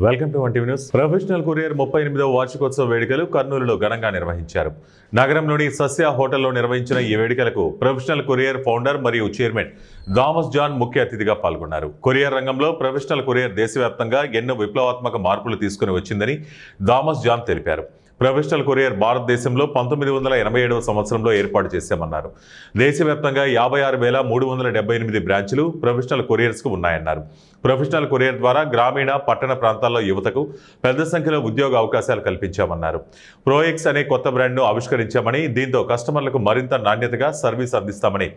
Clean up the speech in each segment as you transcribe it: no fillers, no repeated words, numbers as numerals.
Welcome to TV news. Professional courier 38వ వార్షికోత్సవ వేడుకలు కర్నూలులో ఘనంగా నిర్వహించారు. నగరంలోని సస్య హోటల్లో నిర్వహించిన ఈ వేడుకలకు ప్రొఫెషనల్ కొరియర్ ఫౌండర్ మరియు చైర్మన్ థామస్ జాన్ ముఖ్య అతిథిగా పాల్గొన్నారు. కొరియర్ రంగంలో ప్రొఫెషనల్ కొరియర్ దేశవ్యాప్తంగా ఎన్నో విప్లవాత్మక మార్పులు తీసుకుని వచ్చిందని థామస్ జాన్ తెలిపారు. ప్రొఫెషనల్ కొరియర్ భారతదేశంలో 1987వ సంవత్సరంలో ఏర్పాటు చేశామన్నారు. దేశవ్యాప్తంగా 56,378 బ్రాంచ్లు ప్రొఫెషనల్ కొరియర్స్కు ఉన్నాయన్నారు. ప్రొఫెషనల్ కొరియర్ ద్వారా గ్రామీణ పట్టణ ప్రాంతాల్లో యువతకు పెద్ద సంఖ్యలో ఉద్యోగ అవకాశాలు కల్పించామన్నారు. ప్రోఎక్స్ అనే కొత్త బ్రాండ్ను ఆవిష్కరించామని, దీంతో కస్టమర్లకు మరింత నాణ్యతగా సర్వీస్ అందిస్తామని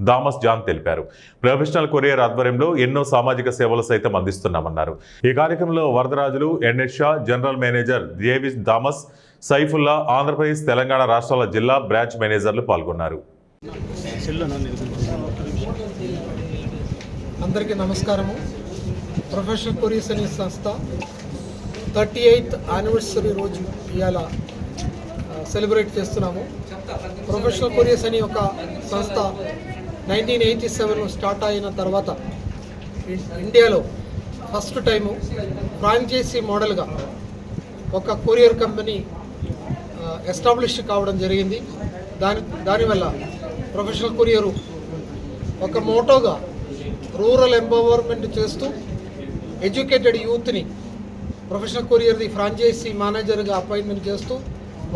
థామస్ జాన్ తెలిపారు. ప్రొఫెషనల్ కొరియర్ ఆధ్వర్యంలో ఎన్నో సామాజిక సేవలు సైతం అందిస్తున్నామన్నారు. ఈ కార్యక్రమంలో Varadarajulu, NS Shah, general manager Davis Thomas, Saifullah, Andhra Pradesh, Telangana రాష్ట్రాల జిల్లా బ్రాంచ్ మేనేజర్లు పాల్గొన్నారు. అందరికీ నమస్కారము. ప్రొఫెషనల్ కొరియర్స్ అనే సంస్థ 38th యానివర్సరీ రోజు ఇవాళ సెలబ్రేట్ చేస్తున్నాము. ప్రొఫెషనల్ కొరియర్స్ అనే ఒక సంస్థ 1987లో స్టార్ట్ అయిన తర్వాత ఇండియాలో ఫస్ట్ టైము ఫ్రాంచైజీ మోడల్గా ఒక కొరియర్ కంపెనీ ఎస్టాబ్లిష్ కావడం జరిగింది. దానివల్ల ప్రొఫెషనల్ కొరియరు ఒక మోటోగా రూరల్ ఎంపవర్మెంట్ చేస్తూ ఎడ్యుకేటెడ్ యూత్ని ప్రొఫెషనల్ కొరియర్ది ఫ్రాంచైజీ మేనేజర్గా అపాయింట్మెంట్ చేస్తూ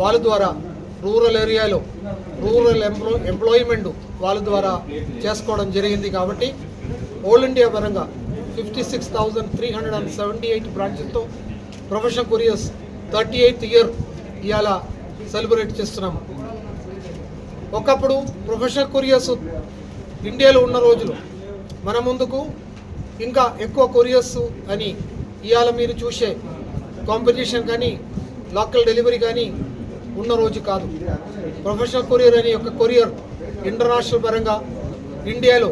వాళ్ళ ద్వారా రూరల్ ఏరియాలో రూరల్ ఎంప్లాయ్మెంట్ వాళ్ళ ద్వారా చేసుకోవడం జరిగింది. కాబట్టి ఆల్ ఇండియా పరంగా 56,378 బ్రాంచెస్తో ప్రొఫెషనల్ కొరియర్స్ 38th ఇయర్ ఇవాళ సెలబ్రేట్ చేస్తున్నాము. ఒకప్పుడు ప్రొఫెషనల్ కొరియర్స్ ఇండియాలో ఉన్న రోజులు మన ముందుకు ఇంకా ఎక్కువ కొరియర్స్ అని ఇవాళ మీరు చూసే కాంపిటీషన్ కానీ లోకల్ డెలివరీ కానీ ఉన్న రోజు కాదు. ప్రొఫెషనల్ కొరియర్ అని ఒక కొరియర్ ఇంటర్నేషనల్ పరంగా ఇండియాలో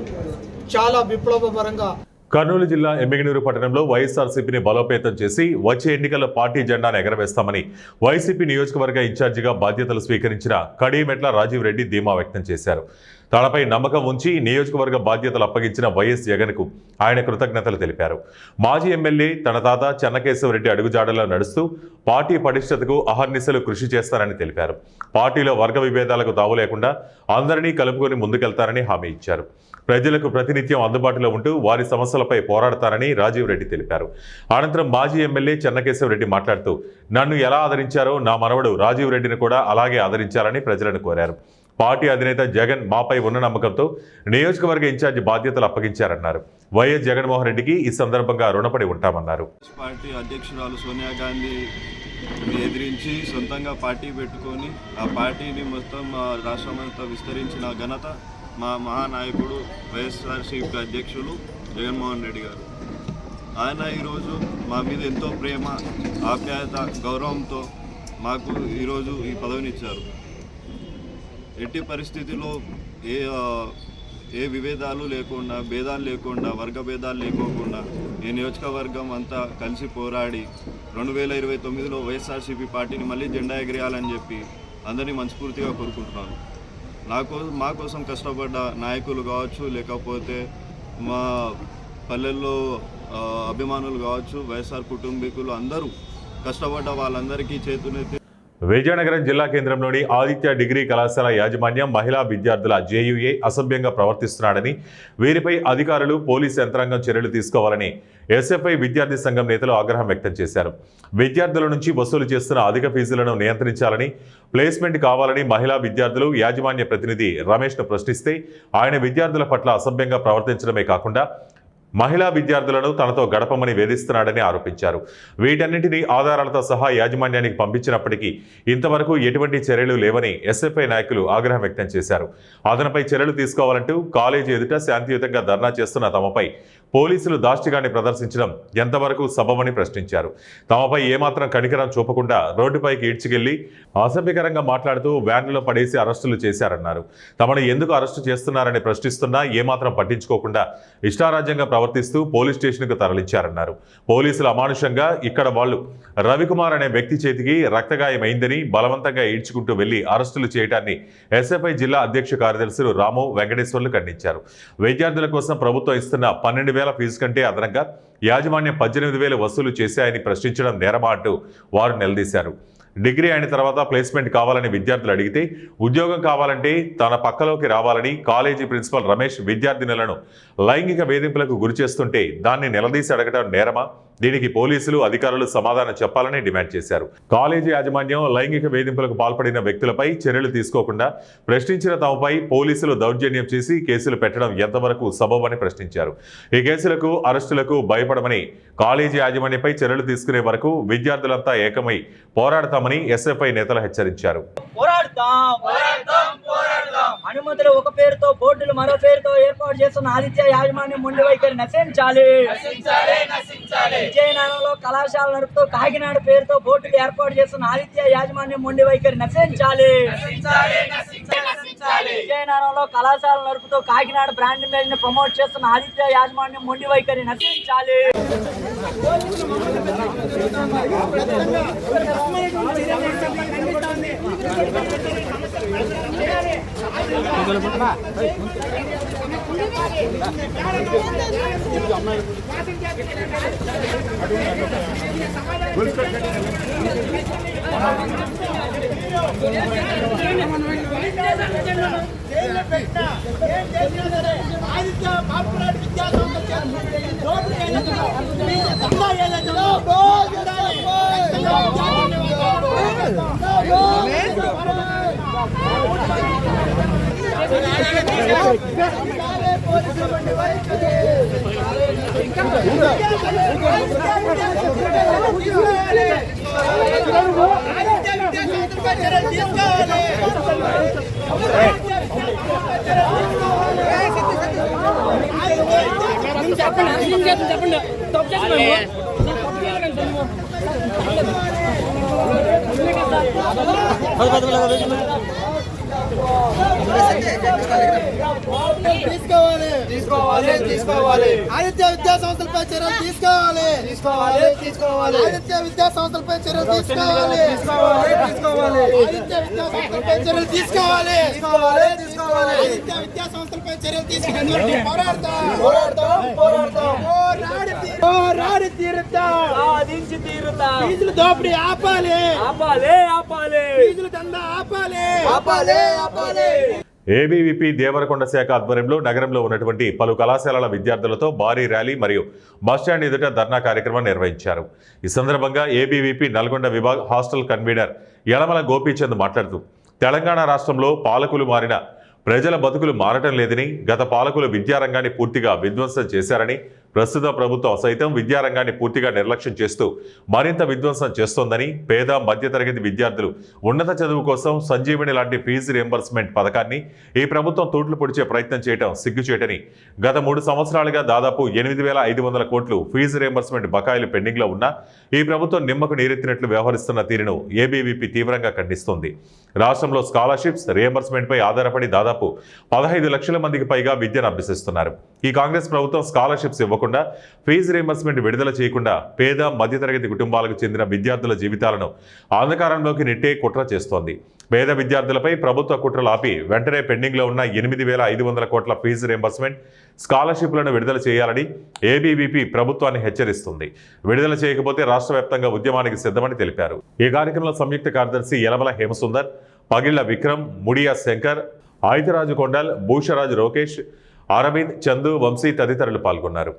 చాలా విప్లవపరంగా. కర్నూలు జిల్లా ఎమ్మిగనూరు పట్టణంలో వైఎస్ఆర్సీపీని బలోపేతం చేసి వచ్చే ఎన్నికల్లో పార్టీ జెండాను ఎగరవేస్తామని వైసీపీ నియోజకవర్గ ఇన్ఛార్జిగా బాధ్యతలు స్వీకరించిన కడిమెట్ల రాజీవ్ రెడ్డి ధీమా వ్యక్తం చేశారు. తనపై నమ్మకం ఉంచి నియోజకవర్గ బాధ్యతలు అప్పగించిన వైఎస్ జగన్కు ఆయన కృతజ్ఞతలు తెలిపారు. మాజీ ఎమ్మెల్యే తన తాత చెన్నకేశవరెడ్డి అడుగుజాడలో నడుస్తూ పార్టీ పటిష్టతకు అహర్నిశలు కృషి చేస్తారని తెలిపారు. పార్టీలో వర్గ విభేదాలకు తావు లేకుండా అందరినీ కలుపుకొని ముందుకెళ్తారని హామీ ఇచ్చారు. ప్రజలకు ప్రతినిత్యం అందుబాటులో ఉంటూ వారి సమస్యలపై పోరాడతారని రాజీవ్ రెడ్డి తెలిపారు. అనంతరం మాజీ ఎమ్మెల్యే చెన్నకేశవరెడ్డి మాట్లాడుతూ నన్ను ఎలా ఆదరించారో నా మనవడు రాజీవ్ రెడ్డిని కూడా అలాగే ఆదరించాలని ప్రజలను కోరారు. పార్టీ అధినేత జగన్ మాపై ఉన్న నమ్మకంతో నియోజకవర్గ ఇన్ఛార్జి బాధ్యతలు అప్పగించారన్నారు. వైఎస్ జగన్మోహన్ రెడ్డికి ఈ సందర్భంగా రుణపడి ఉంటామన్నారు. పార్టీ అధ్యక్షురాలు సోనియా గాంధీని ఎదిరించి సొంతంగా పార్టీ పెట్టుకొని ఆ పార్టీని మొత్తం రాష్ట్రమంతా విస్తరించిన ఘనత మా మహానాయకుడు వైఎస్ఆర్సీపీ అధ్యక్షులు జగన్మోహన్ రెడ్డి గారు. ఆయన ఈరోజు మా మీద ఎంతో ప్రేమ, ఆప్యాయత, గౌరవంతో మాకు ఈరోజు ఈ పదవినిచ్చారు. ఎట్టి పరిస్థితిలో ఏ విభేదాలు లేకుండా, భేదాలు లేకుండా, వర్గ భేదాలు లేకోకుండా ఈ నియోజకవర్గం అంతా కలిసి పోరాడి 2029లో వైఎస్ఆర్సీపీ పార్టీని మళ్ళీ జెండా ఎగిరేయాలని చెప్పి అందరినీ మనస్ఫూర్తిగా కోరుకుంటున్నాను. మా కోసం కష్టపడ్డ నాయకులు కావచ్చు, లేకపోతే మా పల్లెల్లో అభిమానులు కావచ్చు, వైఎస్ఆర్ కుటుంబీకులు అందరూ కష్టపడ్డ వాళ్ళందరికీ చేతునెత్తి. విజయనగరం జిల్లా కేంద్రంలోని ఆదిత్య డిగ్రీ కళాశాల యాజమాన్యం మహిళా విద్యార్థుల జేయూఏ అసభ్యంగా ప్రవర్తిస్తున్నాడని, వీరిపై అధికారులు, పోలీసు యంత్రాంగం చర్యలు తీసుకోవాలని ఎస్ఎఫ్ఐ విద్యార్థి సంఘం నేతలు ఆగ్రహం వ్యక్తం చేశారు. విద్యార్థుల నుంచి వసూలు చేస్తున్న అధిక ఫీజులను నియంత్రించాలని, ప్లేస్మెంట్ కావాలని మహిళా విద్యార్థులు యాజమాన్య ప్రతినిధి రమేష్ను ప్రశ్నిస్తే ఆయన విద్యార్థుల పట్ల అసభ్యంగా ప్రవర్తించడమే కాకుండా మహిళా విద్యార్థులను తనతో గడపమని వేధిస్తున్నాడని ఆరోపించారు. వీటన్నింటినీ ఆధారాలతో సహా యాజమాన్యానికి పంపించినప్పటికీ ఇంతవరకు ఎటువంటి చర్యలు లేవని ఎస్ఎఫ్ఐ నాయకులు ఆగ్రహం వ్యక్తం చేశారు. అతనిపై చర్యలు తీసుకోవాలంటూ కాలేజీ ఎదుట శాంతియుతంగా ధర్నా చేస్తున్న తమపై పోలీసులు దాష్టికాన్ని ప్రదర్శించడం ఎంతవరకు సబబని ప్రశ్నించారు. తమపై ఏమాత్రం కనికరం చూపకుండా రోడ్డుపైకి ఈడ్చికెళ్లి అసభ్యకరంగా మాట్లాడుతూ వ్యాన్లలో పడేసి అరెస్టులు చేశారన్నారు. తమను ఎందుకు అరెస్టు చేస్తున్నారని ప్రశ్నిస్తున్నా ఏమాత్రం పట్టించుకోకుండా ఇష్టారాజ్యంగా ప్రవర్తిస్తూ పోలీస్ స్టేషన్కు తరలించారన్నారు. పోలీసులు అమానుషంగా ఇక్కడ వాళ్ళు రవికుమార్ అనే వ్యక్తి చేతికి రక్తగాయమైందని బలవంతంగా ఈడ్చుకుంటూ వెళ్లి అరెస్టులు చేయడాన్ని ఎస్ఎఫ్ఐ జిల్లా అధ్యక్ష కార్యదర్శులు రాము వెంకటేశ్వర్లు ఖండించారు. విద్యార్థుల కోసం ప్రభుత్వం ఇస్తున్న 12,000 ఫీజు కంటే అదనంగా యాజమాన్యం 18,000 వసూలు చేశాయని ప్రశ్నించడం నేరమా అంటూ వారు నిలదీశారు. డిగ్రీ అయిన తర్వాత ప్లేస్మెంట్ కావాలని విద్యార్థులు అడిగితే ఉద్యోగం కావాలంటే తన పక్కలోకి రావాలని కాలేజీ ప్రిన్సిపల్ రమేష్ విద్యార్థినులను లైంగిక వేధింపులకు గురి చేస్తుంటే దాన్ని నిలదీసి అడగడం నేరమా? దీనికి పోలీసులు అధికారులు సమాధానం చెప్పాలని డిమాండ్ చేశారు. కాలేజీ యాజమాన్యం లైంగిక వేధింపులకు పాల్పడిన వ్యక్తులపై చర్యలు తీసుకోకుండా ప్రశ్నించిన తమపై పోలీసులు దౌర్జన్యం చేసి కేసులు పెట్టడం ఎంతవరకు సబబని ప్రశ్నించారు. ఈ కేసులకు అరెస్టులకు భయపడమని, కాలేజీ యాజమాన్యంపై చర్యలు తీసుకునే వరకు విద్యార్థులంతా ఏకమై పోరాడతామని ఎస్ఎఫ్ఐ నేతలు హెచ్చరించారు. అనుమతులు ఒక పేరుతో బోర్డులు మరో పేరుతో ఏర్పాటు చేస్తున్న ఆదిత్య యాజమాన్యం మొండి వైఖరి నశించాలి. విజయనగరంలో కళాశాల నడుపుతూ కాకినాడ పేరుతో బోర్డులు ఏర్పాటు చేస్తున్న ఆదిత్య యాజమాన్యం మొండి వైఖరి నశించాలి. విజయనగరంలో కళాశాల నడుపుతూ కాకినాడ బ్రాండ్ ఇమేజ్ ని ప్రమోట్ చేస్తున్న ఆదిత్య యాజమాన్యం మొండి వైఖరి నశించాలి. ఆదిత్య విద్యా సంస్థలపై చర్యలు తీసుకోవాలి. ఆదిత్య విద్యా సంస్థలపై చర్యలు తీసుకోవాలి. ఆదిత్య విద్యా సంస్థలపై చర్యలు తీసుకోవాలి. ఆదిత్య విద్యా సంస్థలపై చర్యలు తీసుకోవాలి. పోరాడి తీరుతాం. సాధించి తీరుతాం. ఫీజులు దోపిడీ ఆపాలి. ఫీజులు దందా ఆపాలి. ఏబీవీపీ దేవరకొండ శాఖ ఆధ్వర్యంలో నగరంలో ఉన్నటువంటి పలు కళాశాలల విద్యార్థులతో భారీ ర్యాలీ మరియు బస్టాండ్ ఎదుట ధర్నా కార్యక్రమం నిర్వహించారు. ఈ సందర్భంగా ఏబీవీపీ నల్గొండ విభాగ్ హాస్టల్ కన్వీనర్ యలమల గోపీచంద్ మాట్లాడుతూ తెలంగాణ రాష్ట్రంలో పాలకులు మారిన ప్రజల బతుకులు మారటం లేదని, గత పాలకులు విద్యారంగాన్ని పూర్తిగా విధ్వంసం చేశారని, ప్రస్తుత ప్రభుత్వం సైతం విద్యారంగాన్ని పూర్తిగా నిర్లక్ష్యం చేస్తూ మరింత విధ్వంసం చేస్తోందని, పేద మధ్యతరగతి విద్యార్థులు ఉన్నత చదువు కోసం సంజీవని లాంటి ఫీజు రియంబర్స్మెంట్ పథకాన్ని ఈ ప్రభుత్వం తూట్లు పొడిచే ప్రయత్నం చేయడం సిగ్గుచేటని, గత 3 సంవత్సరాలుగా దాదాపు 8,500 కోట్లు ఫీజు రియంబర్స్మెంట్ బకాయిలు పెండింగ్లో ఉన్నా ఈ ప్రభుత్వం నిమ్మకు నీరెత్తినట్లు వ్యవహరిస్తున్న తీరును ఏబీవీపీ తీవ్రంగా ఖండిస్తోంది. రాష్ట్రంలో స్కాలర్షిప్స్ రియంబర్స్మెంట్పై ఆధారపడి దాదాపు 15 లక్షల మందికి పైగా విద్యను అభ్యసిస్తున్నారు. ఈ కాంగ్రెస్ ప్రభుత్వం స్కాలర్షిప్స్ ఇవ్వకుండా, ఫీజు రియంబర్స్మెంట్ విడుదల చేయకుండా పేద మధ్యతరగతి కుటుంబాలకు చెందిన విద్యార్థుల జీవితాలను అంధకారంలోకి నెట్టే కుట్ర చేస్తోంది. పేద విద్యార్థులపై ప్రభుత్వ కుట్రలు ఆపి వెంటనే పెండింగ్లో ఉన్న 8,500 కోట్ల ఫీజు రియంబర్స్మెంట్ స్కాలర్షిప్లను విడుదల చేయాలని ఏబీవీపీ ప్రభుత్వాన్ని హెచ్చరిస్తుంది. విడుదల చేయకపోతే రాష్ట్ర వ్యాప్తంగా ఉద్యమానికి సిద్ధమని తెలిపారు. ఈ కార్యక్రమంలో సంయుక్త కార్యదర్శి యలమల హేమసుందర్, పగిళ్ల విక్రమ్, ముడియా శంకర్, ఆయుధరాజు కొండల్, భూషరాజు రోకేష్, అరవింద్, చందు, వంశీ తదితరులు పాల్గొన్నారు.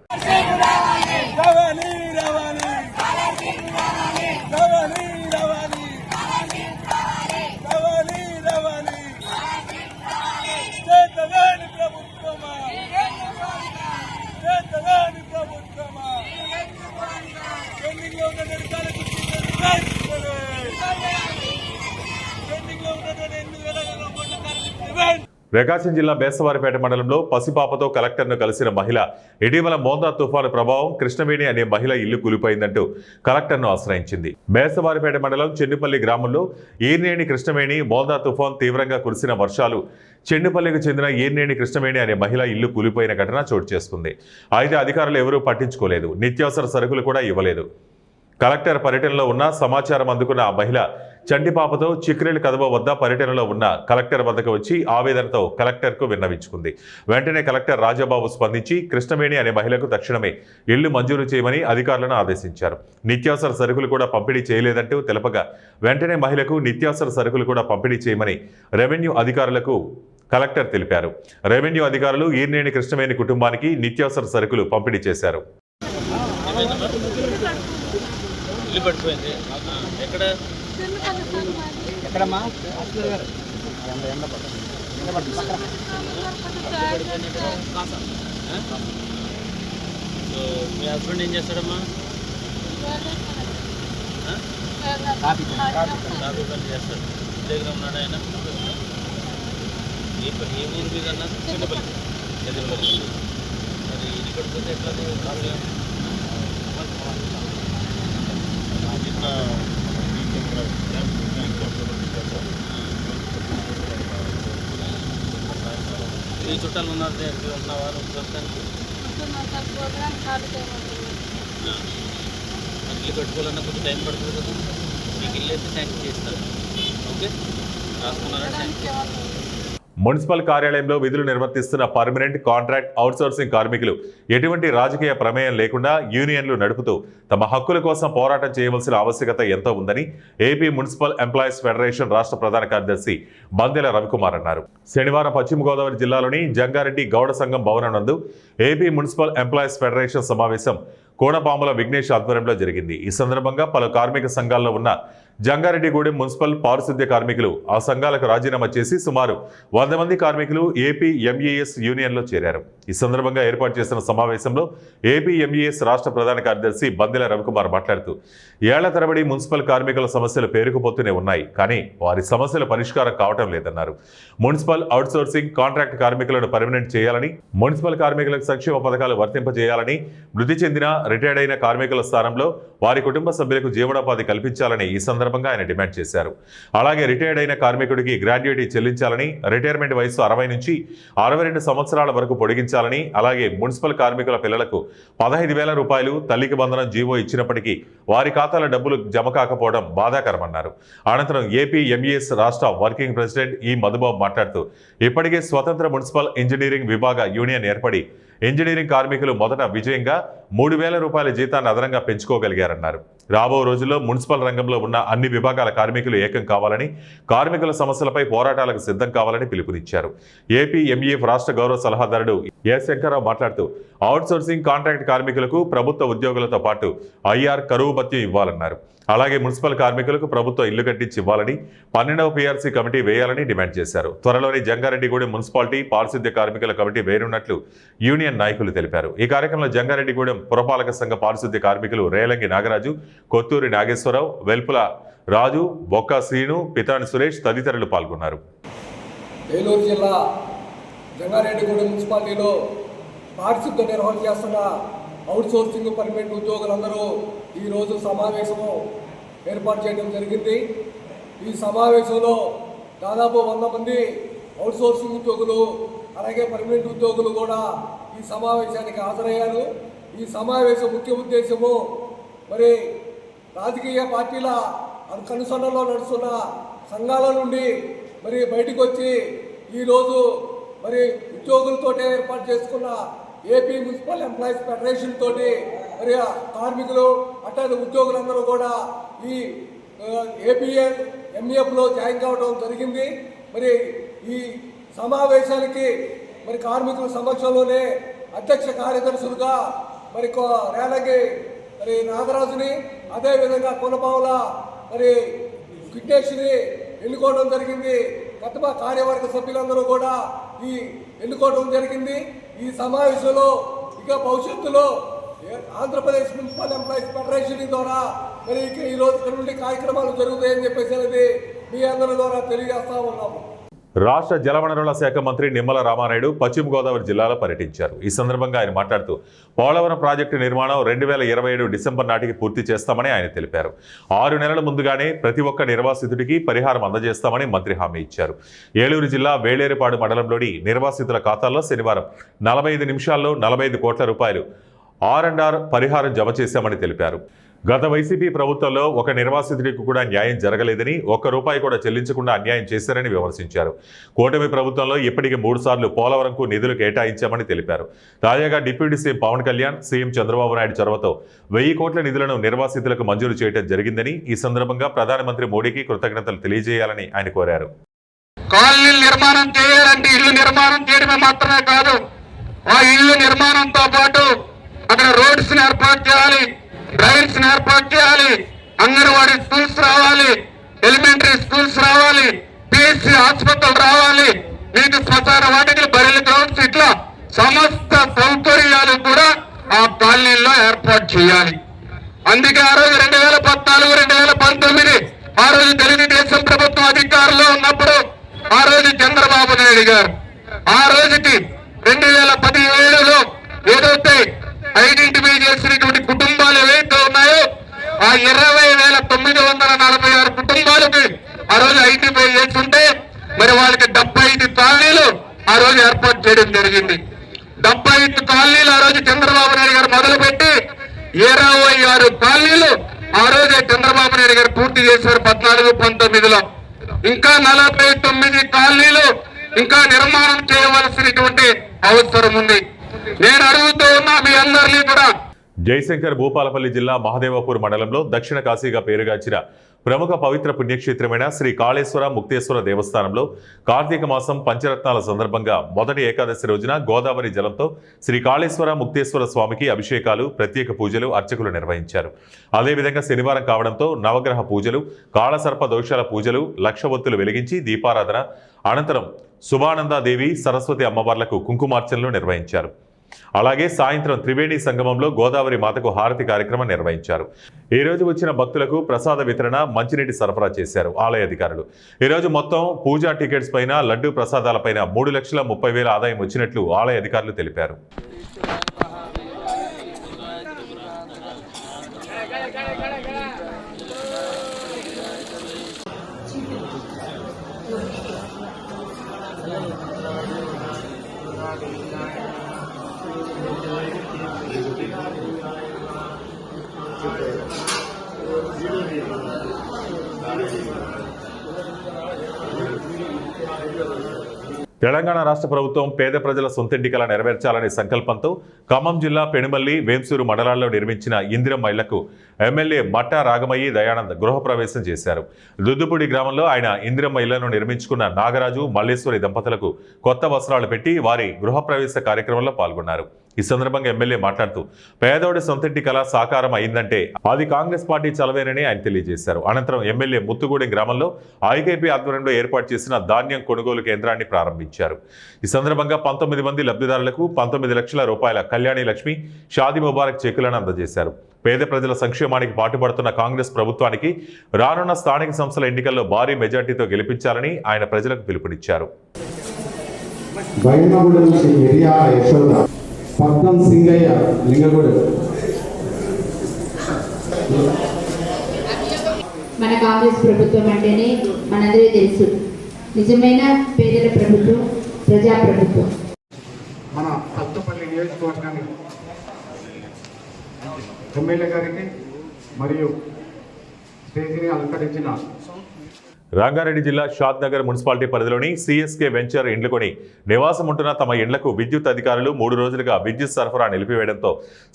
ప్రకాశం జిల్లా బేస్తవారిపేట మండలంలో పసిపాపతో కలెక్టర్ను కలిసిన మహిళ ఇటీవల మోందా తుఫాను ప్రభావం కృష్ణవేణి అనే మహిళ ఇల్లు కూలిపోయిందంటూ కలెక్టర్ను ఆశ్రయించింది. బేస్తవారిపేట మండలం చెన్నుపల్లి గ్రామంలో ఈర్నేని కృష్ణవేణి మోందా తుఫాన్ తీవ్రంగా కురిసిన వర్షాలు చెన్నుపల్లికి చెందిన ఈర్నేని కృష్ణవేణి అనే మహిళ ఇల్లు కూలిపోయిన ఘటన చోటు చేసుకుంది. అయితే అధికారులు ఎవరూ పట్టించుకోలేదు, నిత్యావసర సరుకులు కూడా ఇవ్వలేదు. కలెక్టర్ పర్యటనలో ఉన్న సమాచారం అందుకున్న ఆ మహిళ చంటిపాపతో చిక్రేలు కదవ వద్ద పర్యటనలో ఉన్న కలెక్టర్ వద్దకు వచ్చి ఆవేదనతో కలెక్టర్కు విన్నవించుకుంది. వెంటనే కలెక్టర్ రాజాబాబు స్పందించి కృష్ణవేణి అనే మహిళకు తక్షణమే ఇల్లు మంజూరు చేయమని అధికారులను ఆదేశించారు. నిత్యావసర సరుకులు కూడా పంపిణీ చేయలేదంటూ తెలపగా వెంటనే మహిళకు నిత్యావసర సరుకులు కూడా పంపిణీ చేయమని రెవెన్యూ అధికారులకు కలెక్టర్ తెలిపారు. రెవెన్యూ అధికారులు ఈర్నేని కృష్ణవేణి కుటుంబానికి నిత్యావసర సరుకులు పంపిణీ చేశారు. ఇల్లు పడిపోయింది. ఎక్కడమ్మా? సో మీ హస్బెండ్ ఏం చేస్తాడమ్మా? కాఫీ పని చేస్తాడు. దగ్గర ఉన్నాడు ఆయన. ఏ ఊరు మీద అన్నా? చిన్నపల్లి. మరి ఇల్లు పడిపోతే ఎట్లా? ఈ చుట్టాలు ఉన్నారు ఉన్నవారు ప్రస్తుతానికి ఇల్లు కట్టుకోవాలన్నా కొంచెం టైం పడుతుంది కదా. మీకు ఇల్లు అయితే శాంక్షన్ చేస్తారు. ఓకే, రాసుకున్నారా? మున్సిపల్ కార్యాలయంలో విధులు నిర్వర్తిస్తున్న పర్మనెంట్, కాంట్రాక్ట్, అవుట్సోర్సింగ్ కార్మికులు ఎటువంటి రాజకీయ ప్రమేయం లేకుండా యూనియన్లు నడుపుతూ తమ హక్కుల కోసం పోరాటం చేయవలసిన ఆవశ్యకత ఎంతో ఉందని ఏపీ మున్సిపల్ ఎంప్లాయీస్ ఫెడరేషన్ రాష్ట్ర ప్రధాన కార్యదర్శి బందెల రవికుమార్ అన్నారు. శనివారం పశ్చిమ గోదావరి జిల్లాలోని జంగారెడ్డి గౌడ సంఘం భవనం నందు ఏపీ మున్సిపల్ ఎంప్లాయీస్ ఫెడరేషన్ సమావేశం కోనపాముల విఘ్నేష్ ఆధ్వర్యంలో జరిగింది. ఈ సందర్భంగా పలు కార్మిక సంఘాల్లో ఉన్న జంగారెడ్డిగూడెం మున్సిపల్ పారిశుద్ధ్య కార్మికులు ఆ సంఘాలకు రాజీనామా చేసి సుమారు 100 మంది కార్మికులు ఏపీ ఎంఈఎస్ యూనియన్లో చేరారు. ఈ సందర్భంగా ఏర్పాటు చేసిన సమావేశంలో ఏపీ ఎంఈఎస్ రాష్ట్ర ప్రధాన కార్యదర్శి బందెల రవికుమార్ మాట్లాడుతూ ఏళ్ల తరబడి మున్సిపల్ కార్మికుల సమస్యలు పేరుకుపోతూనే ఉన్నాయి, కానీ వారి సమస్యల పరిష్కారం కావటం లేదన్నారు. మున్సిపల్ అవుట్సోర్సింగ్, కాంట్రాక్ట్ కార్మికులను పర్మనెంట్ చేయాలని, మున్సిపల్ కార్మికులకు సంక్షేమ పథకాలు వర్తింపజేయాలని, మృతి చెందిన, రిటైర్డ్ అయిన కార్మికుల స్థానంలో వారి కుటుంబ సభ్యులకు జీవనోపాధి కల్పించాలని ఈ సందర్భంగా ఆయన డిమాండ్ చేశారు. అలాగే రిటైర్డ్ అయిన కార్మికుడికి గ్రాడ్యుయేటీ చెల్లించాలని, రిటైర్మెంట్ వయసు 60 నుంచి 62 సంవత్సరాల వరకు పొడిగించాలని, అలాగే మున్సిపల్ కార్మికుల పిల్లలకు 15,000 రూపాయలు తల్లికి బంధనం జీవో ఇచ్చినప్పటికీ వారి ఖాతాల డబ్బులు జమ కాకపోవడం బాధాకరమన్నారు. అనంతరం ఏపీ ఎంఈఎస్ రాష్ట్ర వర్కింగ్ ప్రెసిడెంట్ ఈ మధుబాబు మాట్లాడుతూ ఇప్పటికే స్వతంత్ర మున్సిపల్ ఇంజనీరింగ్ విభాగ యూనియన్ ఏర్పడి ఇంజనీరింగ్ కార్మికులు మొదట విజయంగా 3,000 రూపాయల జీతాన్ని అదనంగా పెంచుకోగలిగారన్నారు. రాబో రోజుల్లో మున్సిపల్ రంగంలో ఉన్న అన్ని విభాగాల కార్మికులు ఏకం కావాలని, కార్మికుల సమస్యలపై పోరాటాలకు సిద్ధం కావాలని పిలుపునిచ్చారు. ఏపీ ఎంఈఎఫ్ రాష్ట్ర గౌరవ సలహాదారుడు ఎస్ శంకర్రావు మాట్లాడుతూ అవుట్సోర్సింగ్, కాంట్రాక్ట్ కార్మికులకు ప్రభుత్వ ఉద్యోగులతో పాటు ఐఆర్ కరువు భత్యం ఇవ్వాలన్నారు. అలాగే మున్సిపల్ కార్మికులకు ప్రభుత్వ ఇల్లు కట్టించి ఇవ్వాలని, 12వ పీఆర్సీ కమిటీ వేయాలని డిమాండ్ చేశారు. త్వరలోని జంగారెడ్డిగూడెం మున్సిపాలిటీ పారిశుద్ధ్య కార్మికుల కమిటీ వేయనున్నట్లు యూనియన్ నాయకులు తెలిపారు. ఈ కార్యక్రమంలో జంగారెడ్డిగూడెం పురపాలక సంఘ పారిశుద్ధ్య కార్మికులు రేలంగి నాగరాజు, కొత్తూరి నాగేశ్వరరావు, వెల్పుల రాజు, బొక్క శ్రీను, పితాని సురేష్ తదితరులు పాల్గొన్నారు. ఏలూరు జిల్లా జంగారెడ్డిగూడెం మున్సిపాలిటీలో పారిశుద్ధ్య నిర్వహణ చేస్తున్న అవుట్సోర్సింగ్ పర్మనెంట్ ఉద్యోగులందరూ ఈరోజు సమావేశము ఏర్పాటు చేయడం జరిగింది. ఈ సమావేశంలో దాదాపు 100 మంది అవుట్సోర్సింగ్ ఉద్యోగులు, అలాగే పర్మనెంట్ ఉద్యోగులు కూడా ఈ సమావేశానికి హాజరయ్యారు. ఈ సమావేశం ముఖ్య ఉద్దేశము మరి రాజకీయ పార్టీల కనుసన్నలో నడుస్తున్న సంఘాల నుండి మరి బయటకు వచ్చి ఈరోజు మరి ఉద్యోగులతోటే ఏర్పాటు చేసుకున్న ఏపీ మున్సిపల్ ఎంప్లాయీస్ ఫెడరేషన్ తోటి మరి కార్మికులు అట్లాంటి ఉద్యోగులందరూ కూడా ఈ ఏపీఎల్ ఎంఈఎఫ్లో జాయిన్ కావడం జరిగింది. మరి ఈ సమావేశానికి మరి కార్మికుల సమక్షంలోనే అధ్యక్ష కార్యదర్శులుగా మరి రేలంగి మరి నాగరాజుని, అదేవిధంగా కొనపావుల మరి విఘ్నేష్ని ఎన్నుకోవడం జరిగింది. గత కార్యవర్గ సభ్యులందరూ కూడా ఈ ఎన్నుకోవడం జరిగింది. ఈ సమావేశంలో ఇక భవిష్యత్తులో ఆంధ్రప్రదేశ్ మున్సిపల్ ఎంప్లాయీస్ ఫెడరేషన్ ద్వారా మరి ఈ రోజు ఇక్కడ నుండి కార్యక్రమాలు జరుగుతాయని చెప్పేసి మీ అందరి ద్వారా తెలియజేస్తా ఉన్నాము. రాష్ట్ర జలవనరుల శాఖ మంత్రి నిమ్మల రామానాయుడు పశ్చిమ గోదావరి జిల్లాలో పర్యటించారు. ఈ సందర్భంగా ఆయన మాట్లాడుతూ పోలవరం ప్రాజెక్టు నిర్మాణం 2027 డిసెంబర్ నాటికి పూర్తి చేస్తామని ఆయన తెలిపారు. 6 నెలల ముందుగానే ప్రతి ఒక్క నిర్వాసితుడికి పరిహారం అందజేస్తామని మంత్రి హామీ ఇచ్చారు. ఏలూరు జిల్లా వేలేరుపాడు మండలంలోని నిర్వాసితుల ఖాతాల్లో శనివారం 45 నిమిషాల్లో 45 కోట్ల రూపాయలు R&R పరిహారం జమ చేశామని తెలిపారు. గత వైసీపీ ప్రభుత్వంలో ఒక నిర్వాసితుడికి కూడా న్యాయం జరగలేదని, ఒక్క రూపాయి కూడా చెల్లించకుండా అన్యాయం చేశారని విమర్శించారు. కూటమి ప్రభుత్వంలో ఇప్పటికే 3 సార్లు పోలవరంకు నిధులు కేటాయించామని తెలిపారు. తాజాగా deputy CM Pawan Kalyan, CM Chandrababu Naidu చొరవతో 1000 కోట్ల నిధులను నిర్వాసితులకు మంజూరు చేయడం జరిగిందని, ఈ సందర్భంగా ప్రధానమంత్రి మోడీకి కృతజ్ఞతలు తెలియజేయాలని ఆయన కోరారు. కాలనీలు నిర్మాణం చేయాలంటే ఇల్లు నిర్మాణం చేయడమే మాత్రమే కాదు, ఆ ఇల్లు నిర్మాణంతో పాటు అక్కడ రోడ్స్ ని ఏర్పాటు చేయాలి, డ్రైన్స్ ని ఏర్పాటు చేయాలి, అంగన్వాడీ స్కూల్స్ రావాలి, ఎలిమెంటరీ స్కూల్స్ రావాలి, పిహెచ్సి ఆసుపత్రులు రావాలి, నీటి శ్మశాన వాటికి బరిల గ్రౌండ్స్, ఇట్లా సమస్త సౌకర్యాలు కూడా ఆ కాలనీల్లో ఏర్పాటు చేయాలి. అందుకే ఆ రోజు 2014, 2019 ఆ రోజు తెలుగుదేశం ప్రభుత్వం అధికారంలో ఉన్నప్పుడు ఆ రోజు చంద్రబాబు నాయుడు గారు ఆ రోజుకి 2017లో ఏదైతే ఐడెంటిఫై చేసినటువంటి కుటుంబాలు ఏవైతే ఉన్నాయో ఆ 20,946 కుటుంబాలకి ఆ రోజు ఐడెంటిఫై చేస్తుంటే మరి వాళ్ళకి 75 కాలనీలు ఆ రోజు ఏర్పాటు చేయడం జరిగింది. 75 కాలనీలు ఆ రోజు చంద్రబాబు నాయుడు గారు మొదలుపెట్టి 26 కాలనీలు ఆ రోజే చంద్రబాబు నాయుడు గారు పూర్తి చేశారు 14-19లో. ఇంకా 49 కాలనీలు ఇంకా నిర్మాణం చేయవలసినటువంటి అవసరం ఉంది. నేను అడుగుతూ ఉన్నా మీ అందరినీ కూడా. జయశంకర్ భూపాలపల్లి జిల్లా మహదేవపూర్ మండలంలో దక్షిణ కాశీగా పేరుగాంచిన ప్రముఖ పవిత్ర పుణ్యక్షేత్రమైన శ్రీ కాళేశ్వర ముక్తేశ్వర దేవస్థానంలో కార్తీక మాసం పంచరత్నాల సందర్భంగా మొదటి ఏకాదశి రోజున గోదావరి జలంతో శ్రీ కాళేశ్వర ముక్తేశ్వర స్వామికి అభిషేకాలు, ప్రత్యేక పూజలు అర్చకులు నిర్వహించారు. అదేవిధంగా శనివారం కావడంతో నవగ్రహ పూజలు, కాళసర్ప దోషాల పూజలు, లక్షవత్తులు వెలిగించి దీపారాధన అనంతరం శుభానందాదేవి, సరస్వతి అమ్మవార్లకు కుంకుమార్చనలు నిర్వహించారు. అలాగే సాయంత్రం త్రివేణి సంగమంలో గోదావరి మాతకు హారతి కార్యక్రమం నిర్వహించారు. ఈ రోజు వచ్చిన భక్తులకు ప్రసాద వితరణ, మంచినీటి సరఫరా చేశారు ఆలయ అధికారులు. ఈ రోజు మొత్తం పూజా టికెట్స్ పైన, లడ్డు ప్రసాదాలపైన 3,30,000 ఆదాయం వచ్చినట్లు ఆలయ అధికారులు తెలిపారు. తెలంగాణ రాష్ట్ర ప్రభుత్వం పేద ప్రజల సొంతింటి కల నెరవేర్చాలనే సంకల్పంతో ఖమ్మం జిల్లా పెనుమల్లి, వేంసూరు మండలాల్లో నిర్మించిన ఇందిరమ్మ ఇళ్లకు ఎమ్మెల్యే మట్టా రాగమయ్యి దయానంద్ గృహప్రవేశం చేశారు. దుద్దుపూడి గ్రామంలో ఆయన ఇందిరమ్మ ఇళ్లను నిర్మించుకున్న నాగరాజు, మల్లేశ్వరి దంపతులకు కొత్త వస్త్రాలు పెట్టి వారి గృహప్రవేశ కార్యక్రమంలో పాల్గొన్నారు. ఈ సందర్భంగా ఎమ్మెల్యే మాట్లాడుతూ పేదోడి సొంతింటి కళ సాకారం అయిందంటే అది కాంగ్రెస్ పార్టీ చలవేనని ఆయన తెలియజేశారు. అనంతరం ఎమ్మెల్యే ముత్తుగూడెం గ్రామంలో ఐకేపీ ఆధ్వర్యంలో ఏర్పాటు చేసిన ధాన్యం కొనుగోలు కేంద్రాన్ని ప్రారంభించారు. ఈ సందర్భంగా 19 మంది లబ్ధిదారులకు 19 లక్షల రూపాయల కళ్యాణి లక్ష్మి, షాదీ ముబారక్ చెక్కులను అందజేశారు. పేద ప్రజల సంక్షేమానికి పాటుపడుతున్న కాంగ్రెస్ ప్రభుత్వానికి రానున్న స్థానిక సంస్థల ఎన్నికల్లో భారీ మెజార్టీతో గెలిపించాలని ఆయన ప్రజలకు పిలుపునిచ్చారు. పద్మం సింగయ్య లింగగూడెం. మన కాంగ్రెస్ ప్రభుత్వం అంటేనే మనందరికీ తెలుసు, నిజమైన పేదల ప్రభుత్వం, ప్రజా ప్రభుత్వం. మన కొత్తపల్లి నియోజకవర్గానికి ఎమ్మెల్యే గారికి మరియు స్టేజీని అలంకరించిన రంగారెడ్డి జిల్లా షాద్ నగర్ మున్సిపాలిటీ పరిధిలోని సిఎస్కే వెంచర్ ఇండ్లు కొని నివాసం ఉంటున్న తమ ఇండ్లకు విద్యుత్ అధికారులు 3 రోజులుగా విద్యుత్ సరఫరా నిలిపివేయడంతో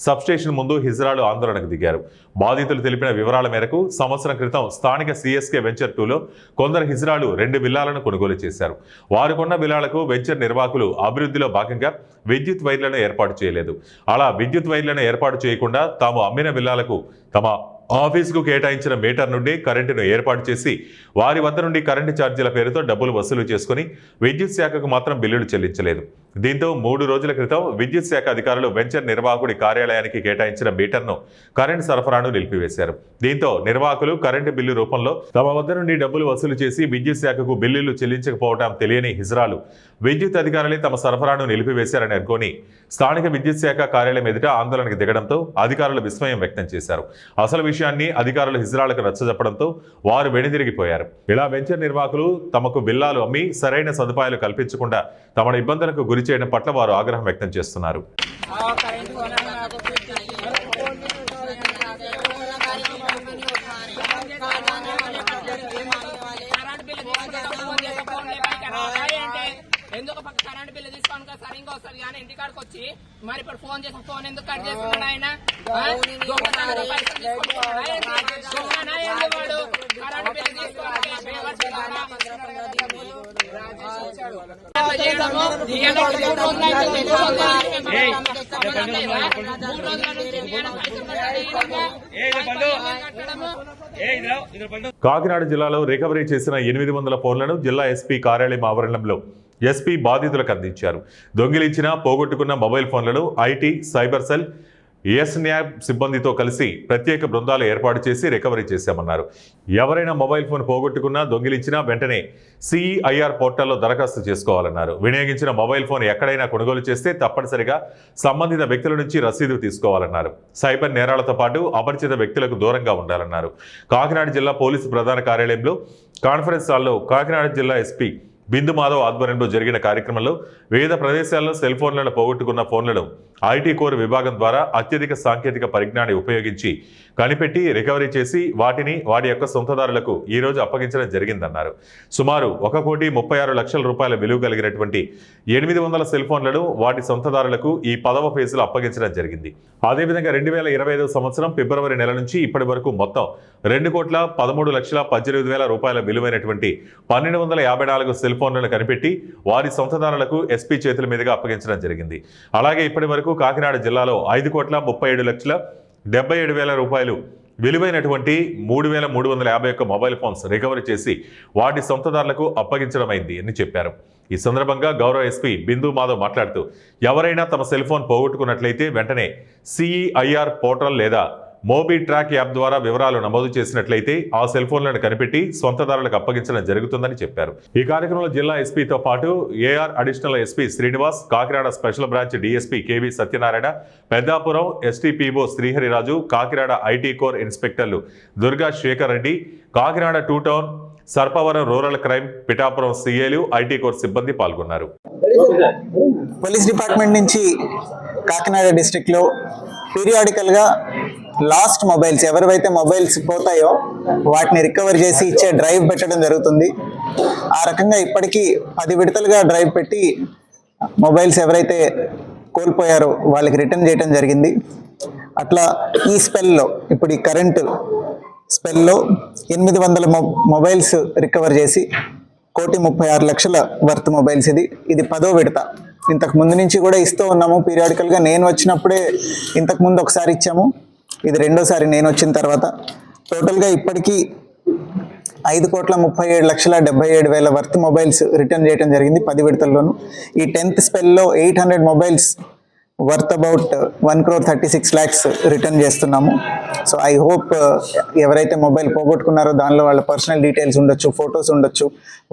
సబ్స్టేషన్ ముందు హిజ్రాలు ఆందోళనకు దిగారు. బాధితులు తెలిపిన వివరాల మేరకు సంవత్సరం క్రితం స్థానిక సిఎస్కే వెంచర్ 2లో కొందరు హిజ్రాలు 2 విల్లాలను కొనుగోలు చేశారు. వారు కొన్న విల్లాలకు వెంచర్ నిర్వాహకులు అభివృద్ధిలో భాగంగా విద్యుత్ వైర్లను ఏర్పాటు చేయలేదు. అలా విద్యుత్ వైర్లను ఏర్పాటు చేయకుండా తాము అమ్మిన విల్లాలకు తమ ఆఫీసుకు కేటాయించిన మీటర్ నుండి కరెంటును ఏర్పాటు చేసి వారి వద్ద నుండి కరెంటు ఛార్జీల పేరుతో డబ్బులు వసూలు చేసుకుని విద్యుత్ శాఖకు మాత్రం బిల్లులు చెల్లించలేదు. దీంతో 3 రోజుల క్రితం విద్యుత్ శాఖ అధికారులు వెంచర్ నిర్వాహకుడి కార్యాలయానికి కేటాయించిన మీటర్ను కరెంటు సరఫరాను నిలిపివేశారు. దీంతో నిర్వాహకులు కరెంటు బిల్లు రూపంలో తమ వద్ద నుండి డబ్బులు వసూలు చేసి విద్యుత్ శాఖకు బిల్లులు చెల్లించకపోవడం తెలియని హిజ్రాలు విద్యుత్ అధికారులే తమ సరఫరాను నిలిపివేశారని అనుకుని స్థానిక విద్యుత్ శాఖ కార్యాలయం ఎదుట ఆందోళనకు దిగడంతో అధికారులు విస్మయం వ్యక్తం చేశారు. అసలు విషయాన్ని అధికారులు హిజ్రాలకు నచ్చజెప్పడంతో వారు వెనుదిరిగిపోయారు. ఇలా వెంచర్ నిర్వాహకులు తమకు బిల్లాలు అమ్మి సరైన సదుపాయాలు కల్పించకుండా తమను ఇబ్బందులకు గురి చేయడం పట్ల వారు ఆగ్రహం వ్యక్తం చేస్తున్నారు. ఎందుకు పక్క కరెంట్ బిల్లు తీసుకోండి కదా సార్, ఇంకోసారి కానీ ఇంటికాడికి వచ్చి మరి ఇప్పుడు ఫోన్ చేసి ఫోన్ ఎందుకు కట్ చేస్తున్నాడు ఆయన? కాకినాడ జిల్లాలో రికవరీ చేసిన 800 ఫోన్లను జిల్లా ఎస్పీ కార్యాలయం ఆవరణంలో ఎస్పీ బాధితులకు అందించారు. దొంగిలించిన పోగొట్టుకున్న మొబైల్ ఫోన్లను ఐటీ, సైబర్ సెల్, ఎస్న్యాబ్ సిబ్బందితో కలిసి ప్రత్యేక బృందాలు ఏర్పాటు చేసి రికవరీ చేశామన్నారు. ఎవరైనా మొబైల్ ఫోన్ పోగొట్టుకున్నా, దొంగిలించినా వెంటనే CEIR పోర్టల్లో దరఖాస్తు చేసుకోవాలన్నారు. వినియోగించిన మొబైల్ ఫోన్ ఎక్కడైనా కొనుగోలు చేస్తే తప్పనిసరిగా సంబంధిత వ్యక్తుల నుంచి రసీదు తీసుకోవాలన్నారు. సైబర్ నేరాలతో పాటు అపరిచిత వ్యక్తులకు దూరంగా ఉండాలన్నారు. కాకినాడ జిల్లా పోలీసు ప్రధాన కార్యాలయంలో కాన్ఫరెన్స్ హాల్లో కాకినాడ జిల్లా ఎస్పీ బిందు మాధవ్ ఆధ్వర్యంలో జరిగిన కార్యక్రమంలో వివిధ ప్రదేశాల్లో సెల్ ఫోన్లను పోగొట్టుకున్న ఫోన్లను ఐటీ కోర్ విభాగం ద్వారా అత్యధిక సాంకేతిక పరిజ్ఞానాన్ని ఉపయోగించి కనిపెట్టి రికవరీ చేసి వాటిని వాటి యొక్క సొంతదారులకు ఈ రోజు అప్పగించడం జరిగిందన్నారు. సుమారు 1,36,00,000 రూపాయల విలువ కలిగినటువంటి 800 సెల్ ఫోన్లను వాటి సొంతదారులకు ఈ 10వ ఫేజ్లో అప్పగించడం జరిగింది. అదేవిధంగా 2025 సంవత్సరం ఫిబ్రవరి నెల నుంచి ఇప్పటి వరకు మొత్తం 2,13,18,000 రూపాయల విలువైనటువంటి 1,254 సెల్ ఫోన్లను కనిపెట్టి వారి సొంతదారులకు ఎస్పీ చేతుల మీదుగా అప్పగించడం జరిగింది. అలాగే ఇప్పటి వరకు కాకినాడ జిల్లాలో 5,37,77,000 రూపాయలు విలువైనటువంటి 3,351 మొబైల్ ఫోన్స్ రికవరీ చేసి వాటి సొంతదారులకు అప్పగించడమైంది అని చెప్పారు. ఈ సందర్భంగా గౌరవ ఎస్పీ బిందు మాధవ్ మాట్లాడుతూ ఎవరైనా తమ సెల్ ఫోన్ పోగొట్టుకున్నట్లయితే వెంటనే CEIR పోర్టల్ లేదా మోబీ ట్రాక్ యాప్ ద్వారా వివరాలు నమోదు చేసినట్లయితే ఆ సెల్ ఫోన్లను కనిపెట్టి సొంతదారులకు అప్పగించడం జరుగుతుందని చెప్పారు. ఈ కార్యక్రమంలో జిల్లా ఎస్పీతో పాటు AR additional SP Srinivas, Kakinada special branch DSP KV Satyanarayana, Peddapuram STPO Shriharirazu, Kakinada IT core ఇన్స్పెక్టర్లు Durga Sekhar Reddy, Kakinada 2 town, Sarpavaram rural crime, Pithapuram CAలు, ఐటీ కోర్ సిబ్బంది పాల్గొన్నారు. పోలీస్ డిపార్ట్మెంట్ నుంచి కాకినాడ డిస్ట్రిక్ట్లో పీరియాడికల్గా లాస్ట్ మొబైల్స్ ఎవరివైతే మొబైల్స్ పోతాయో వాటిని రికవర్ చేసి ఇచ్చే డ్రైవ్ పెట్టడం జరుగుతుంది. ఆ రకంగా ఇప్పటికీ 10 విడతలుగా డ్రైవ్ పెట్టి మొబైల్స్ ఎవరైతే కోల్పోయారో వాళ్ళకి రిటర్న్ చేయడం జరిగింది. అట్లా ఈ స్పెల్లో ఇప్పుడు ఈ కరెంటు స్పెల్లో 800 మొబైల్స్ రికవర్ చేసి 1,36,00,000 వర్త్ మొబైల్స్. ఇది 10వ విడత. ఇంతకు ముందు నుంచి కూడా ఇస్తూ ఉన్నాము పీరియాడికల్గా. నేను వచ్చినప్పుడే ఇంతకు ముందు ఒకసారి ఇచ్చాము, ఇది రెండోసారి నేను వచ్చిన తర్వాత. టోటల్గా ఇప్పటికీ 5,37,77,000 వర్త్ మొబైల్స్ రిటర్న్ చేయడం జరిగింది 10 విడతల్లోనూ. ఈ 10th స్పెల్లో 800 mobiles worth about 1,36,00,000 return చేస్తున్నాము. సో ఐ హోప్ ఎవరైతే మొబైల్ పోగొట్టుకున్నారో దానిలో వాళ్ళ పర్సనల్ డీటెయిల్స్ ఉండొచ్చు, ఫొటోస్ ఉండొచ్చు,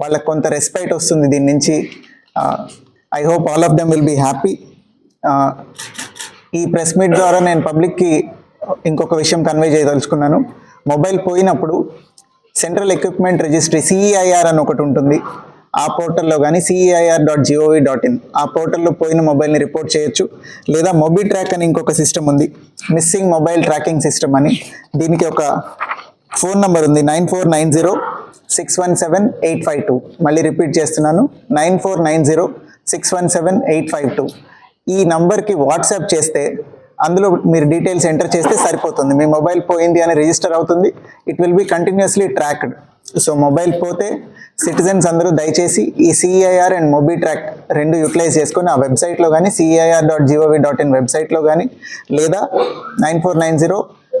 వాళ్ళకి కొంత రెస్పెక్ట్ వస్తుంది దీని నుంచి. I hope all of them will be happy. ఈ ప్రెస్ మీట్ ద్వారా నేను పబ్లిక్కి ఇంకొక విషయం కన్వే చేయదలుచుకున్నాను. మొబైల్ పోయినప్పుడు సెంట్రల్ ఎక్విప్మెంట్ రిజిస్ట్రీ CEIR అని ఒకటి ఉంటుంది. ఆ పోర్టల్లో కానీ CEIR.gov.in ఆ పోర్టల్లో పోయిన మొబైల్ని రిపోర్ట్ చేయొచ్చు. లేదా మొబీ ట్రాక్ అని ఇంకొక సిస్టమ్ ఉంది, మిస్సింగ్ మొబైల్ ట్రాకింగ్ సిస్టమ్ అని. దీనికి ఒక ఫోన్ నెంబర్ ఉంది 9490617852. మళ్ళీ రిపీట్ చేస్తున్నాను, 9490617852. ఈ నంబర్కి వాట్సాప్ చేస్తే అందులో మీరు డీటెయిల్స్ ఎంటర్ చేస్తే సరిపోతుంది. మీ మొబైల్ పోయింది అని రిజిస్టర్ అవుతుంది. It will be continuously tracked. So mobile పోతే సిటిజన్స్ అందరూ దయచేసి ఈ CEIR అండ్ మొబీ ట్రాక్ రెండు యూటిలైజ్ చేసుకొని ఆ వెబ్సైట్లో కానీ CEIR.gov.in వెబ్సైట్లో కానీ లేదా 9490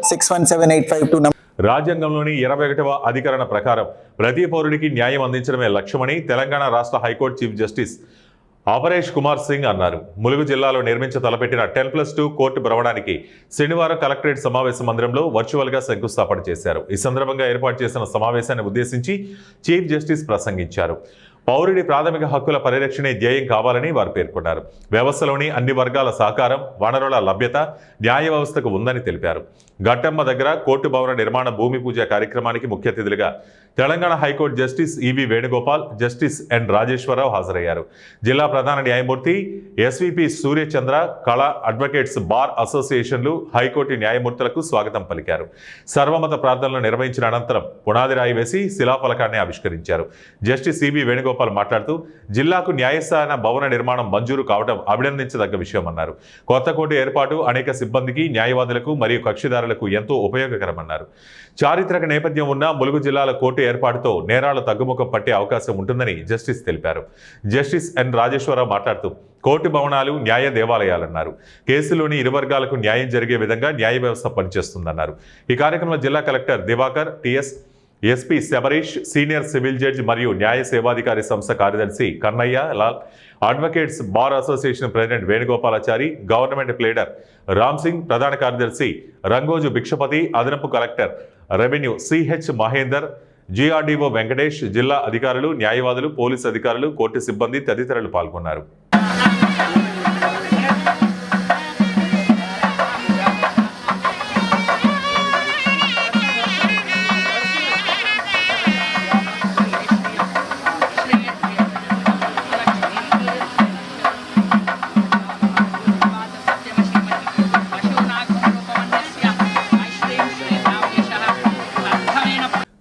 61785 రాజ్యాంగంలోని 21వ అధికరణ ప్రకారం ప్రతి పౌరుడికి న్యాయం అందించడమే లక్ష్యమని తెలంగాణ రాష్ట్ర high court chief justice Aparesh Kumar Singh అన్నారు. ములుగు జిల్లాలో నిర్మించ తలపెట్టిన 10+2 కోర్టు భవనానికి శనివారం కలెక్టరేట్ సమావేశ మందిరంలో వర్చువల్గా శంకుస్థాపన చేశారు. ఈ సందర్భంగా ఏర్పాటు చేసిన సమావేశాన్ని ఉద్దేశించి చీఫ్ జస్టిస్ ప్రసంగించారు. పౌరుడి ప్రాథమిక హక్కుల పరిరక్షణే ధ్యేయం కావాలని వారు పేర్కొన్నారు. వ్యవస్థలోని అన్ని వర్గాల సహకారం, వనరుల లభ్యత న్యాయ వ్యవస్థకు ఉందని తెలిపారు. ఘట్టమ్మ దగ్గర కోర్టు భవన నిర్మాణ భూమి పూజ కార్యక్రమానికి ముఖ్య అతిథులుగా తెలంగాణ హైకోర్టు జస్టిస్ ఈవి వేణుగోపాల్, జస్టిస్ ఎన్ రాజేశ్వరరావు హాజరయ్యారు. జిల్లా ప్రధాన న్యాయమూర్తి ఎస్విపి సూర్యచంద్ర, కళా అడ్వకేట్స్ బార్ అసోసియేషన్లు హైకోర్టు న్యాయమూర్తులకు స్వాగతం పలికారు. సర్వమత ప్రార్థనలు నిర్వహించిన అనంతరం పునాది రాయి వేసి శిలాఫలకాన్ని ఆవిష్కరించారు. జస్టిస్ ఈవి వేణుగోపాల్ మాట్లాడుతూ జిల్లాకు న్యాయస్థాన భవన నిర్మాణం మంజూరు కావడం అభినందించదగ్గ విషయమన్నారు. కొత్త కోర్టు ఏర్పాటు అనేక సిబ్బందికి, న్యాయవాదులకు మరియు కక్షిదారులకు ఎంతో ఉపయోగకరమన్నారు. చారిత్రక నేపథ్యం ఉన్న ములుగు జిల్లాల కోర్టు ఏర్పాటుతో నేరాలు తగ్గుముఖం పట్టే అవకాశం ఉంటుందని జస్టిస్ తెలిపారు. జస్టిస్ ఎన్ రాజేశ్వరరావు మాట్లాడుతూ కోర్టు భవనాలు న్యాయ దేవాలయాలన్నారు. కేసులోని ఇరు వర్గాలకు న్యాయం జరిగే విధంగా న్యాయ వ్యవస్థ పనిచేస్తుందన్నారు. ఈ కార్యక్రమంలో జిల్లా collector Diwakar, TS, SP Sabarish, senior civil judge మరియు న్యాయ సేవాధికారి సంస్థ కార్యదర్శి Kannaiah Lal, advocates bar association president Venugopalachari, government pleader Ram Singh, ప్రధాన కార్యదర్శి రంగోజు భిక్షపతి, అదనపు collector revenue CH Mahender, GRDO Venkatesh, జిల్లా అధికారులు, న్యాయవాదులు, పోలీసు అధికారులు, కోర్టు సిబ్బంది తదితరులు పాల్గొన్నారు.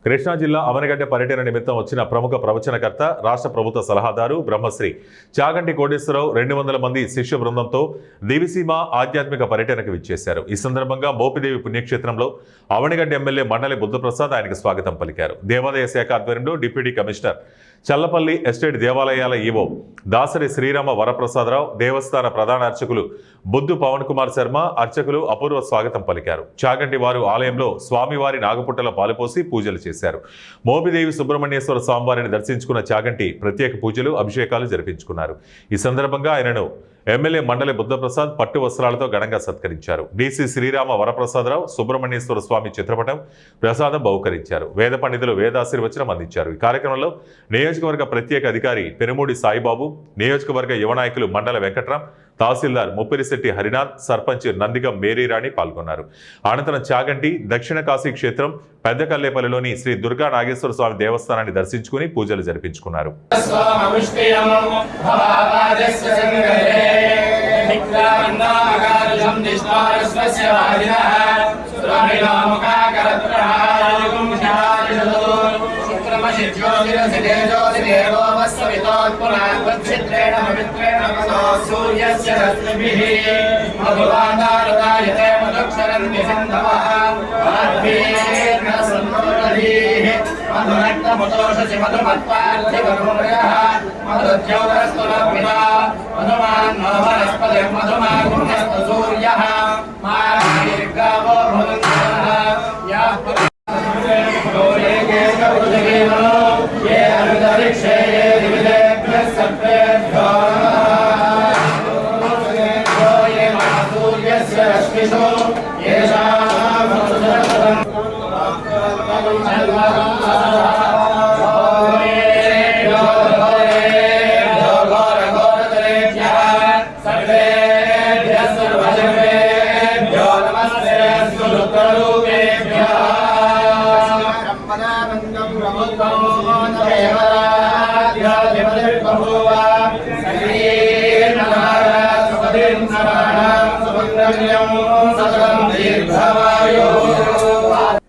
కృష్ణా జిల్లా అవనగడ్డ పర్యటన నిమిత్తం వచ్చిన ప్రముఖ ప్రవచనకర్త, రాష్ట్ర ప్రభుత్వ సలహాదారు బ్రహ్మశ్రీ చాగంటి కోటేశ్వరరావు 200 మంది శిష్య బృందంతో దివిసీమ ఆధ్యాత్మిక పర్యటనకు విచ్చేశారు. ఈ సందర్భంగా మోపిదేవి పుణ్యక్షేత్రంలో అవనగడ్డ ఎమ్మెల్యే మండలి బుద్ధప్రసాద్ ఆయనకు స్వాగతం పలికారు. దేవాదాయ శాఖ ఆధ్వర్యంలో డిప్యూటీ కమిషనర్ చల్లపల్లి ఎస్టేట్ దేవాలయాల ఈవో దాసరి శ్రీరామ వరప్రసాదరావు, దేవస్థాన ప్రధాన అర్చకులు బుద్ధు పవన్ కుమార్ శర్మ, అర్చకులు అపూర్వ స్వాగతం పలికారు. చాగంటి వారు ఆలయంలో స్వామివారి నాగపుట్టలో పాలుపోసి పూజలు చేశారు. మోపిదేవి సుబ్రహ్మణ్యేశ్వర స్వామివారిని దర్శించుకున్న చాగంటి ప్రత్యేక పూజలు, అభిషేకాలు జరిపించుకున్నారు. ఈ సందర్భంగా ఆయనను ఎమ్మెల్యే మండలి బుద్ధప్రసాద్ పట్టు వస్త్రాలతో ఘనంగా సత్కరించారు. డీసీ శ్రీరామ వరప్రసాదరావు సుబ్రహ్మణ్యేశ్వర స్వామి చిత్రపటం, ప్రసాదం బహుకరించారు. వేద పండితులు వేదాశీర్వచనం అందించారు. ఈ కార్యక్రమంలో నియోజకవర్గ ప్రత్యేక అధికారి పెనుమూడి సాయిబాబు, నియోజకవర్గ యువ నాయకులు మండల వెంకట్రాం, తహసీల్దార్ ముప్పిరిశెట్టి హరినాథ్, సర్పంచ్ నందిగం మేరీరాణి పాల్గొన్నారు. అనంతరం చాగంటి దక్షిణ కాశీ క్షేత్రం పెద్దకల్లేపల్లిలోని శ్రీ దుర్గా నాగేశ్వర స్వామి దేవస్థానాన్ని దర్శించుకుని పూజలు జరిపించుకున్నారు.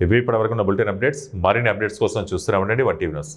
ఇవి ఇప్పటివరకు ఉన్న బులెటిన్ అప్డేట్స్. మరిన్ని అప్డేట్స్ కోసం చూస్తూనే ఉండండి 1 టీవీ న్యూస్.